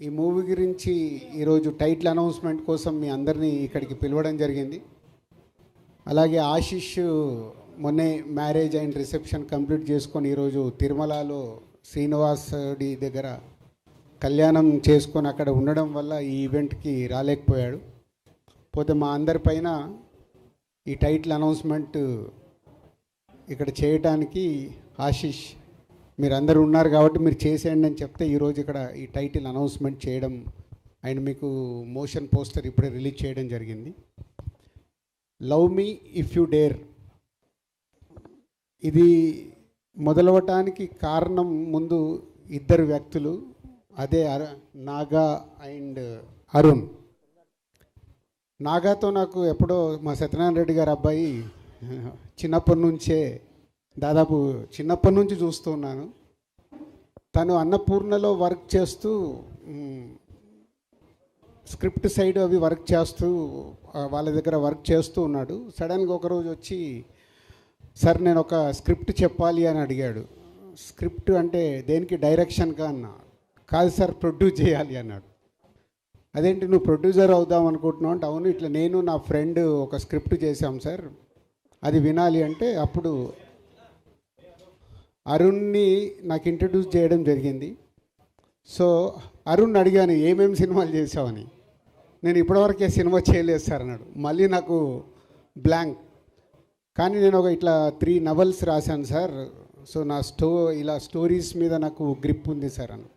ఈ మూవీ గురించి ఈరోజు టైటిల్ అనౌన్స్మెంట్ కోసం మీ అందరినీ ఇక్కడికి పిలవడం జరిగింది. అలాగే ఆశిష్ మొన్నే మ్యారేజ్ అండ్ రిసెప్షన్ కంప్లీట్ చేసుకొని ఈరోజు తిరుమలలో శ్రీనివాసుడి దగ్గర కళ్యాణం చేసుకొని అక్కడ ఉండడం వల్ల ఈ ఈవెంట్కి రాలేకపోయాడు. పోతే మా అందరిపైన ఈ టైటిల్ అనౌన్స్మెంట్ ఇక్కడ చేయడానికి ఆశిష్ మీరందరూ ఉన్నారు కాబట్టి మీరు చేసేయండి అని చెప్తే ఈరోజు ఇక్కడ ఈ టైటిల్ అనౌన్స్మెంట్ చేయడం అండ్ మీకు మోషన్ పోస్టర్ ఇప్పుడే రిలీజ్ చేయడం జరిగింది. Love me if you dare ఇది మొదలవటానికి కారణం ముందు ఇద్దరు వ్యక్తులు, అదే నాగా అండ్ అరుణ్. నాగాతో నాకు ఎప్పుడో మా సత్యనారాయణ రెడ్డి గారు అబ్బాయి చిన్నప్పటి నుంచే దాదాపు చిన్నప్పటి నుంచి చూస్తూ ఉన్నాను. తను అన్నపూర్ణలో వర్క్ చేస్తూ స్క్రిప్ట్ సైడ్ అవి వర్క్ చేస్తూ వాళ్ళ దగ్గర వర్క్ చేస్తూ ఉన్నాడు. సడన్గా ఒకరోజు వచ్చి సార్ నేను ఒక స్క్రిప్ట్ చెప్పాలి అని అడిగాడు. స్క్రిప్ట్ అంటే దేనికి, డైరెక్షన్గా అన్నా. కాదు సార్ ప్రొడ్యూస్ చేయాలి అన్నాడు. అదేంటి నువ్వు ప్రొడ్యూసర్ అవుదాం అనుకుంటున్నావు అంటే, అవును ఇట్లా నేను నా ఫ్రెండ్ ఒక స్క్రిప్ట్ చేశాం సార్, అది వినాలి అంటే అప్పుడు అరుణ్ని నాకు ఇంట్రడ్యూస్ చేయడం జరిగింది. సో అరుణ్ అడిగాను ఏమేమి సినిమాలు చేసావని. నేను ఇప్పటివరకే సినిమా చేయలేదు సార్ అన్నాడు. మళ్ళీ నాకు బ్లాంక్. కానీ నేను ఒక ఇట్లా 3 నవల్స్ రాశాను సార్, సో నా ఇలా స్టోరీస్ మీద నాకు గ్రిప్ ఉంది సార్ అని.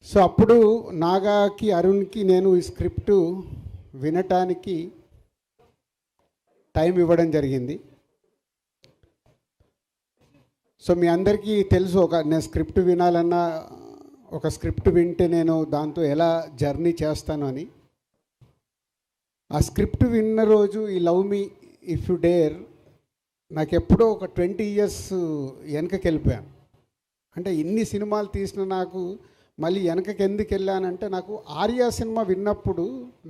సో అప్పుడు నాగాకి అరుణ్కి నేను ఈ స్క్రిప్టు వినటానికి టైం ఇవ్వడం జరిగింది. సో మీ అందరికీ తెలుసు, నేను స్క్రిప్ట్ వినాలన్నా ఒక స్క్రిప్ట్ వింటే నేను దాంతో ఎలా జర్నీ చేస్తాను అని. ఆ స్క్రిప్ట్ విన్న రోజు ఈ love me if you dare నాకు ఎప్పుడో ఒక 20 years వెనకకి వెళ్ళిపోయాను. అంటే ఇన్ని సినిమాలు తీసిన నాకు మళ్ళీ వెనకకి ఎందుకు వెళ్ళానంటే, నాకు ఆర్యా సినిమా విన్నప్పుడు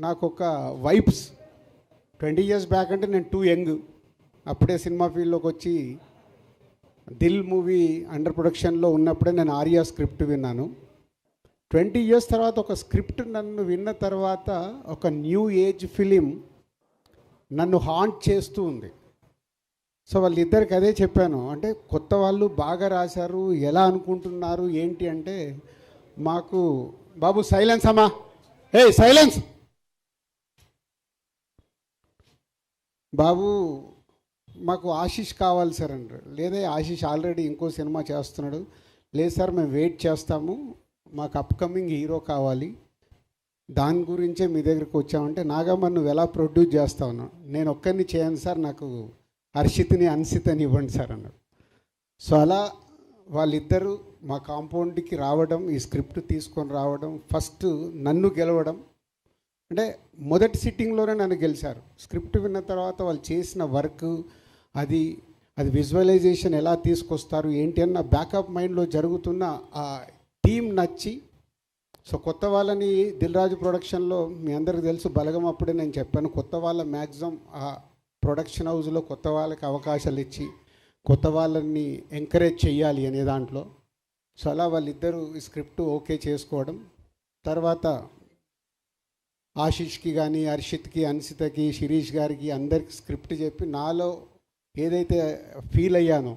నాకు ఒక వైబ్స్ 20 years బ్యాక్ అంటే నేను టూ యంగ్, అప్పుడే సినిమా ఫీల్డ్లోకి వచ్చి దిల్ మూవీ అండర్ ప్రొడక్షన్లో ఉన్నప్పుడే నేను ఆర్యా స్క్రిప్ట్ విన్నాను. 20 years తర్వాత ఒక స్క్రిప్ట్ నన్ను విన్న తర్వాత ఒక న్యూ ఏజ్ ఫిలిం నన్ను హాంట్ చేస్తూ ఉంది. సో వాళ్ళిద్దరికి అదే చెప్పాను, అంటే కొత్త వాళ్ళు బాగా రాశారు, ఎలా అనుకుంటున్నారు ఏంటి అంటే, మాకు బాబు సైలెన్స్ అమ్మా, సైలెన్స్ బాబు, మాకు ఆశిష్ కావాలి సార్ అంటారు. లేదా ఆశిష్ ఆల్రెడీ ఇంకో సినిమా చేస్తున్నాడు. లేదు సార్ మేము వెయిట్ చేస్తాము, మాకు అప్కమింగ్ హీరో కావాలి, దాని గురించే మీ దగ్గరికి వచ్చామంటే, నాగమ్మ నువ్వు ఎలా ప్రొడ్యూస్ చేస్తావు అన్నాడు. నేను ఒక్కరిని చేయను సార్, నాకు హర్షిత్ని అన్సితని ఇవ్వండి సార్ అన్నాడు. సో అలా వాళ్ళిద్దరూ మా కాంపౌండ్కి రావడం, ఈ స్క్రిప్ట్ తీసుకొని రావడం, ఫస్ట్ నన్ను గెలవడం. అంటే మొదటి సిట్టింగ్లోనే నన్ను గెలిచారు. స్క్రిప్ట్ విన్న తర్వాత వాళ్ళు చేసిన వర్క్, అది విజువలైజేషన్ ఎలా తీసుకొస్తారు ఏంటి అన్న బ్యాకప్ మైండ్లో జరుగుతున్న ఆ టీం నచ్చి, సో కొత్త వాళ్ళని దిల్ రాజు ప్రొడక్షన్లో మీ అందరికీ తెలుసు, బలగం అప్పుడే నేను చెప్పాను, కొత్త వాళ్ళ మ్యాక్సిమం ఆ ప్రొడక్షన్ హౌస్లో కొత్త వాళ్ళకి అవకాశాలు ఇచ్చి కొత్త వాళ్ళని ఎంకరేజ్ చేయాలి అనే దాంట్లో. సో అలా వాళ్ళిద్దరూ ఈ స్క్రిప్ట్ ఓకే చేసుకోవడం, తర్వాత ఆశిష్కి కానీ హర్షిత్కి అన్సితకి శిరీష్ గారికి అందరికి స్క్రిప్ట్ చెప్పి నాలో ఏదైతే ఫీల్ అయ్యానో,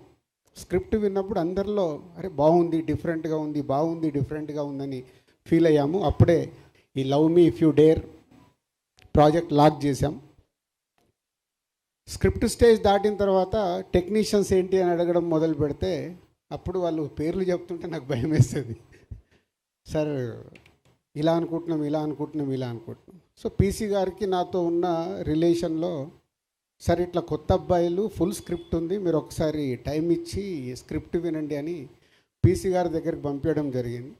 స్క్రిప్ట్ విన్నప్పుడు అందరిలో అరే బాగుంది, డిఫరెంట్గా ఉంది, బాగుంది, డిఫరెంట్గా ఉందని ఫీల్ అయ్యాము. అప్పుడే ఈ love me if you dare project lock చేశాం. స్క్రిప్ట్ స్టేజ్ దాటిన తర్వాత టెక్నీషియన్స్ ఏంటి అని అడగడం మొదలు పెడితే, అప్పుడు వాళ్ళు పేర్లు చెప్తుంటే నాకు భయం వేస్తుంది. సార్ ఇలా అనుకుంటున్నాం. సో పీసీ గారికి నాతో ఉన్న రిలేషన్లో, సార్ ఇట్లా కొత్త అబ్బాయిలు ఫుల్ స్క్రిప్ట్ ఉంది, మీరు ఒకసారి టైం ఇచ్చి స్క్రిప్ట్ వినండి అని పీసీ గారి దగ్గరికి పంపించడం జరిగింది.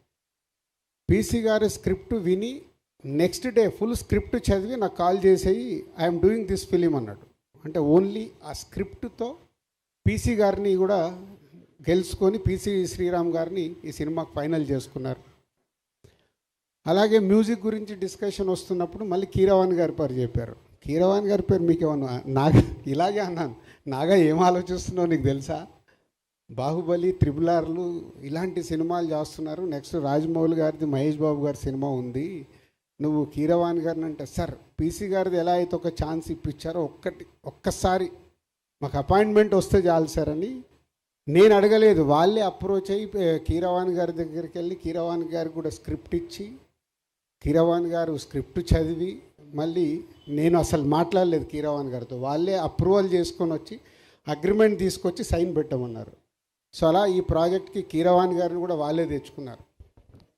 పీసీ గారి స్క్రిప్ట్ విని నెక్స్ట్ డే ఫుల్ స్క్రిప్ట్ చదివి నాకు కాల్ చేసేయి ఐఎమ్ డూయింగ్ దిస్ ఫిలిం అన్నాడు. అంటే ఓన్లీ ఆ స్క్రిప్ట్తో పీసీ గారిని కూడా గెలుచుకొని పీసీ శ్రీరామ్ గారిని ఈ సినిమాకి ఫైనల్ చేసుకున్నారు. అలాగే మ్యూజిక్ గురించి డిస్కషన్ వస్తున్నప్పుడు మళ్ళీ కీరవాణి గారి పేరు చెప్పారు. కీరవాణి గారి పేరు మీకు ఏమన్నా, నాగా ఇలాగే అన్నాను, నాగా ఏం ఆలోచిస్తున్నావు నీకు తెలుసా, బాహుబలి, త్రిబుల్ ఆర్లు ఇలాంటి సినిమాలు చేస్తున్నారు. నెక్స్ట్ రాజమౌళి గారిది, మహేష్ బాబు గారి సినిమా ఉంది, నువ్వు కీరవాణి గారిని అంటే, సార్ పీసీ గారిది ఎలా అయితే ఒక ఛాన్స్ ఇప్పించారో ఒక్కసారి మాకు అపాయింట్మెంట్ వస్తే చాలు సార్ అని నేను అడగలేదు. వాళ్ళే అప్రోచ్ అయ్యి కీరవాణి గారి దగ్గరికి వెళ్ళి కీరవాణి గారికి కూడా స్క్రిప్ట్ ఇచ్చి, కీరవాణి గారు స్క్రిప్ట్ చదివి, మళ్ళీ నేను అసలు మాట్లాడలేదు కీరవాణి గారితో, వాళ్ళే అప్రూవల్ చేసుకొని వచ్చి అగ్రిమెంట్ తీసుకొచ్చి సైన్ పెట్టమన్నారు. సో అలా ఈ ప్రాజెక్ట్కి కీరవాణి గారిని కూడా వాళ్ళే తెచ్చుకున్నారు.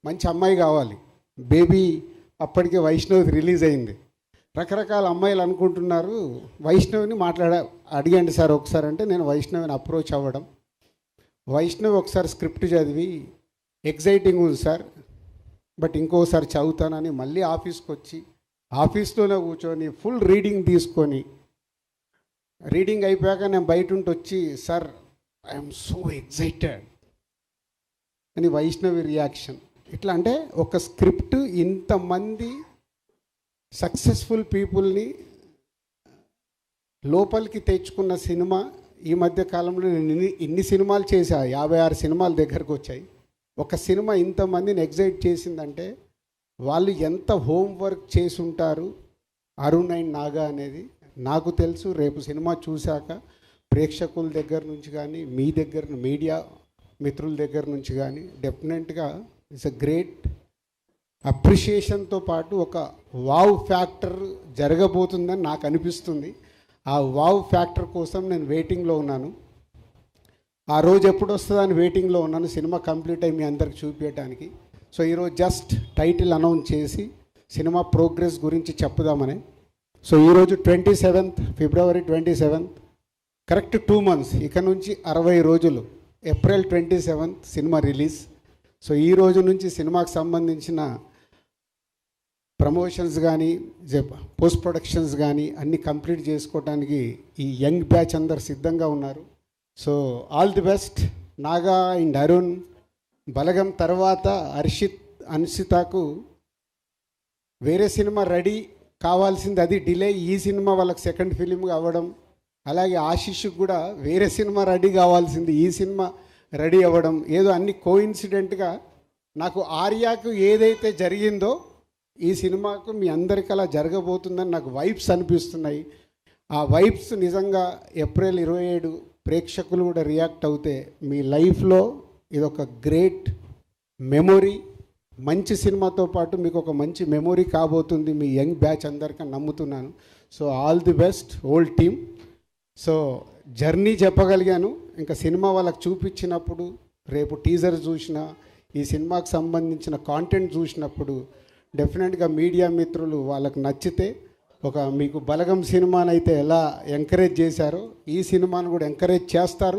మంచి అమ్మాయి కావాలి. బేబీ అప్పటికే వైష్ణవి రిలీజ్ అయింది. రకరకాల అమ్మాయిలు అనుకుంటున్నారు. వైష్ణవిని అడిగండి సార్ ఒకసారి అంటే, నేను వైష్ణవిని అప్రోచ్ అవ్వడం, వైష్ణవి ఒకసారి స్క్రిప్ట్ చదివి ఎగ్జైటింగ్ ఉంది సార్, బట్ ఇంకోసారి చదువుతానని మళ్ళీ ఆఫీస్కి వచ్చి ఆఫీస్లోనే కూర్చొని ఫుల్ రీడింగ్ తీసుకొని, రీడింగ్ అయిపోయాక నేను బయట ఉండి వచ్చి, సార్ ఐఎమ్ సో ఎగ్జైటెడ్ అని వైష్ణవి రియాక్షన్. ఇట్లా అంటే ఒక స్క్రిప్ట్ ఇంతమంది సక్సెస్ఫుల్ పీపుల్ని లోపలికి తెచ్చుకున్న సినిమా. ఈ మధ్య కాలంలో నేను ఇన్ని సినిమాలు చేశా, 56 సినిమాల దగ్గరకు వచ్చాయి. ఒక సినిమా ఇంతమందిని ఎగ్జైట్ చేసిందంటే వాళ్ళు ఎంత హోంవర్క్ చేసి ఉంటారు. అరుణ్ అండ్ నాగా అనేది నాకు తెలుసు. రేపు సినిమా చూశాక ప్రేక్షకుల దగ్గర నుంచి కానీ, మీ దగ్గర మీడియా మిత్రుల దగ్గర నుంచి కానీ డెఫినెట్గా ఇట్స్ అ గ్రేట్ అప్రిషియేషన్తో పాటు ఒక వావ్ ఫ్యాక్టర్ జరగబోతుందని నాకు అనిపిస్తుంది. ఆ వావ్ ఫ్యాక్టర్ కోసం నేను వెయిటింగ్లో ఉన్నాను. ఆ రోజు ఎప్పుడు వస్తుందని వెయిటింగ్లో ఉన్నాను, సినిమా కంప్లీట్ అయ్యి మీ అందరికి చూపించడానికి. సో ఈరోజు జస్ట్ టైటిల్ అనౌన్స్ చేసి సినిమా ప్రోగ్రెస్ గురించి చెప్పుదామని. సో ఈరోజు 27th ఫిబ్రవరి 27th, కరెక్ట్ 2 months, ఇక నుంచి 60 రోజులు, April 27th cinema release. So ఈ రోజు నుంచి సినిమాకి సంబంధించిన ప్రమోషన్స్ కానీ, పోస్ట్ ప్రొడక్షన్స్ కానీ అన్నీ కంప్లీట్ చేసుకోవడానికి ఈ యంగ్ బ్యాచ్ అందరు సిద్ధంగా ఉన్నారు. So all the best. Naga and Arun Balagam తర్వాత అన్షితకు వేరే సినిమా రెడీ కావాల్సింది, అది డిలే. ఈ సినిమా వాళ్ళకి సెకండ్ ఫిలింగా అవ్వడం. అలాగే ఆశీష్కి కూడా వేరే సినిమా రెడీ కావాల్సింది, ఈ సినిమా రెడీ అవ్వడం. ఏదో అన్ని కోఇన్సిడెంట్గా నాకు ఆర్యాకు ఏదైతే జరిగిందో ఈ సినిమాకు మీ అందరికీ అలా జరగబోతుందని నాకు వైబ్స్ అనిపిస్తున్నాయి. ఆ వైబ్స్ నిజంగా ఏప్రిల్ 27 ప్రేక్షకులు కూడా రియాక్ట్ అవుతే మీ లైఫ్లో ఇదొక గ్రేట్ మెమొరీ. మంచి సినిమాతో పాటు మీకు ఒక మంచి మెమొరీ కాబోతుంది మీ యంగ్ బ్యాచ్ అందరికీ నమ్ముతున్నాను. So all the best old team. So journey చెప్పగలిగాను. ఇంకా సినిమా వాళ్ళకి చూపించినప్పుడు, రేపు టీజర్ చూసినా, ఈ సినిమాకి సంబంధించిన కాంటెంట్ చూసినప్పుడు డెఫినెట్గా మీడియా మిత్రులు వాళ్ళకు నచ్చితే, ఒక మీకు బలగం సినిమానైతే ఎలా ఎంకరేజ్ చేశారో ఈ సినిమాను కూడా ఎంకరేజ్ చేస్తారు.